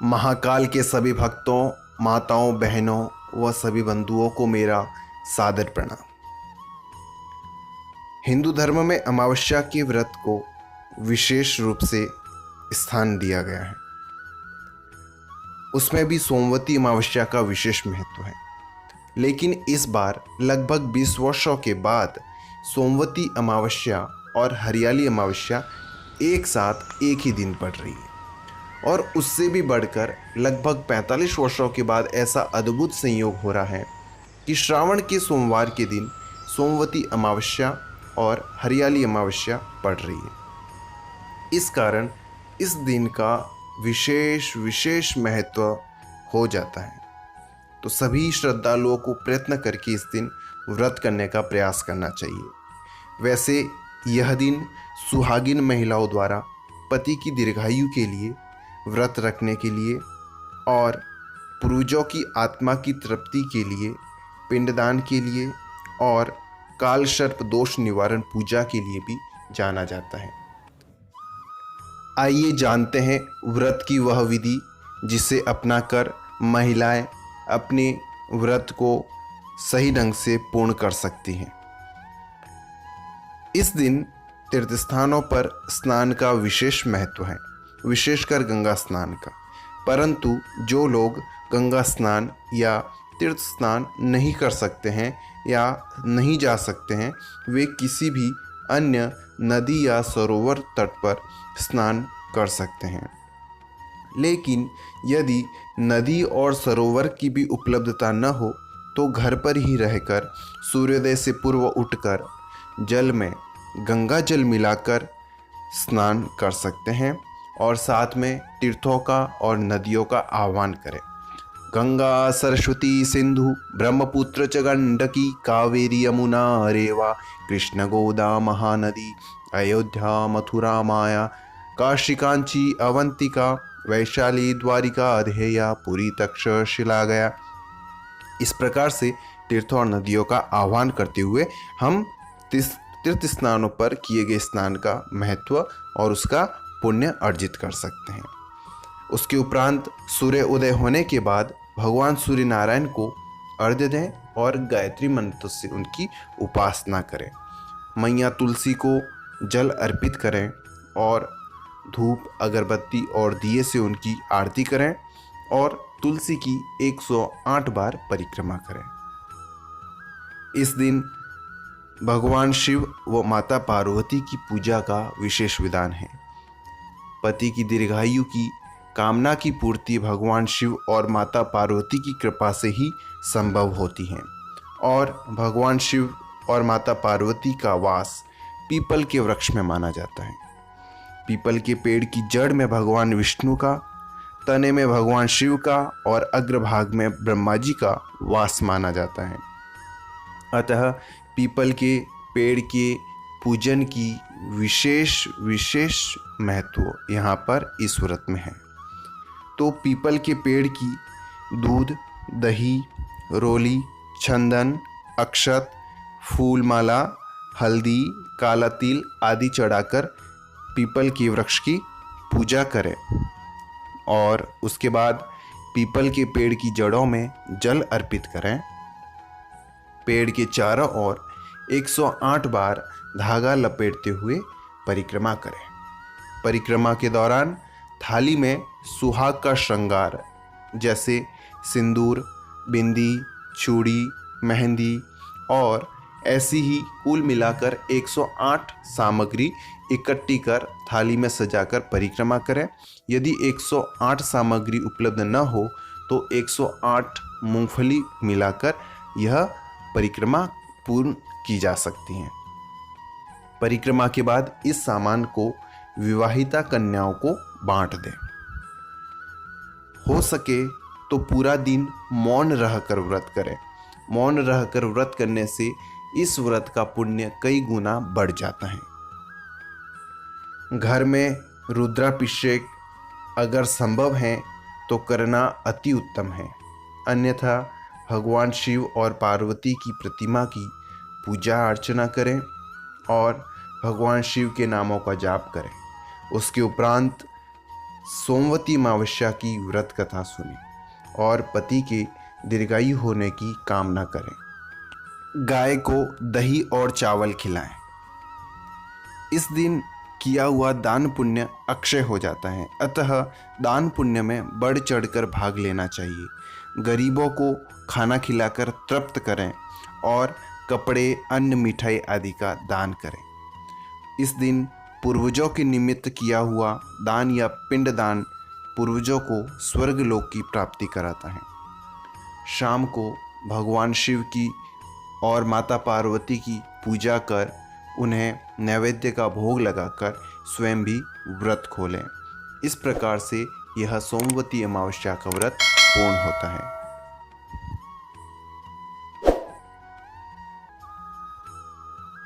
महाकाल के सभी भक्तों, माताओं, बहनों व सभी बंधुओं को मेरा सादर प्रणाम। हिंदू धर्म में अमावस्या के व्रत को विशेष रूप से स्थान दिया गया है। उसमें भी सोमवती अमावस्या का विशेष महत्व है, लेकिन इस बार लगभग 20 वर्षों के बाद सोमवती अमावस्या और हरियाली अमावस्या एक साथ एक ही दिन पड़ रही है। और उससे भी बढ़कर लगभग 45 वर्षों के बाद ऐसा अद्भुत संयोग हो रहा है कि श्रावण के सोमवार के दिन सोमवती अमावस्या और हरियाली अमावस्या पड़ रही है। इस कारण इस दिन का विशेष महत्व हो जाता है। तो सभी श्रद्धालुओं को प्रयत्न करके इस दिन व्रत करने का प्रयास करना चाहिए। वैसे यह दिन सुहागिन महिलाओं द्वारा पति की दीर्घायु के लिए, व्रत रखने के लिए और पूर्वजों की आत्मा की तृप्ति के लिए, पिंडदान के लिए और काल सर्प दोष निवारण पूजा के लिए भी जाना जाता है। आइए जानते हैं व्रत की वह विधि जिसे अपनाकर महिलाएं अपने व्रत को सही ढंग से पूर्ण कर सकती हैं। इस दिन तीर्थ स्थानों पर स्नान का विशेष महत्व है, विशेषकर गंगा स्नान का। परंतु जो लोग गंगा स्नान या तीर्थ स्नान नहीं कर सकते हैं या नहीं जा सकते हैं, वे किसी भी अन्य नदी या सरोवर तट पर स्नान कर सकते हैं। लेकिन यदि नदी और सरोवर की भी उपलब्धता न हो तो घर पर ही रहकर सूर्योदय से पूर्व उठकर जल में गंगा जल मिलाकर स्नान कर सकते हैं और साथ में तीर्थों का और नदियों का आह्वान करें। गंगा सरस्वती सिंधु ब्रह्मपुत्र च गंडकी कावेरी यमुना रेवा कृष्ण गोदा महानदी अयोध्या मथुरा माया काशी कांची अवंतिका वैशाली द्वारिका अधेया पुरी तक्षशिला गया। इस प्रकार से तीर्थों और नदियों का आह्वान करते हुए हम तीर्थ स्नानों पर किए गए स्नान का महत्व और उसका पुण्य अर्जित कर सकते हैं। उसके उपरांत सूर्य उदय होने के बाद भगवान सूर्य नारायण को अर्घ्य दें और गायत्री मंत्र से उनकी उपासना करें। मैया तुलसी को जल अर्पित करें और धूप, अगरबत्ती और दिए से उनकी आरती करें और तुलसी की 108 बार परिक्रमा करें। इस दिन भगवान शिव व माता पार्वती की पूजा का विशेष विधान है। पति की दीर्घायु की कामना की पूर्ति भगवान शिव और माता पार्वती की कृपा से ही संभव होती है और भगवान शिव और माता पार्वती का वास पीपल के वृक्ष में माना जाता है। पीपल के पेड़ की जड़ में भगवान विष्णु का, तने में भगवान शिव का और अग्रभाग में ब्रह्मा जी का वास माना जाता है। अतः पीपल के पेड़ के पूजन की विशेष महत्व यहाँ पर इस व्रत में है। तो पीपल के पेड़ की दूध, दही, रोली, चंदन, अक्षत, फूल माला, हल्दी, काला तिल आदि चढ़ाकर पीपल के वृक्ष की पूजा करें और उसके बाद पीपल के पेड़ की जड़ों में जल अर्पित करें। पेड़ के चारों ओर 108 बार धागा लपेटते हुए परिक्रमा करें। परिक्रमा के दौरान थाली में सुहाग का श्रृंगार जैसे सिंदूर, बिंदी, चूड़ी, मेहंदी और ऐसी ही कुल मिलाकर 108 सामग्री इकट्ठी कर थाली में सजाकर परिक्रमा करें। यदि 108 सामग्री उपलब्ध न हो तो 108 मूंगफली मिलाकर यह परिक्रमा पूर्ण की जा सकती हैं। परिक्रमा के बाद इस सामान को विवाहिता कन्याओं को बांट दें। हो सके तो पूरा दिन मौन रहकर व्रत करें। मौन रहकर व्रत करने से इस व्रत का पुण्य कई गुना बढ़ जाता है। घर में रुद्राभिषेक अगर संभव है तो करना अति उत्तम है, अन्यथा भगवान शिव और पार्वती की प्रतिमा की पूजा अर्चना करें और भगवान शिव के नामों का जाप करें। उसके उपरांत सोमवती अमावस्या की व्रत कथा सुने और पति के दीर्घायु होने की कामना करें। गाय को दही और चावल खिलाएं। इस दिन किया हुआ दान पुण्य अक्षय हो जाता है, अतः दान पुण्य में बढ़ चढ़कर भाग लेना चाहिए। गरीबों को खाना खिलाकर तृप्त करें और कपड़े, अन्न, मिठाई आदि का दान करें। इस दिन पूर्वजों के निमित्त किया हुआ दान या पिंड दान पूर्वजों को स्वर्ग लोक की प्राप्ति कराता है। शाम को भगवान शिव की और माता पार्वती की पूजा कर उन्हें नैवेद्य का भोग लगाकर स्वयं भी व्रत खोलें। इस प्रकार से यह सोमवती अमावस्या का व्रत पूर्ण होता है।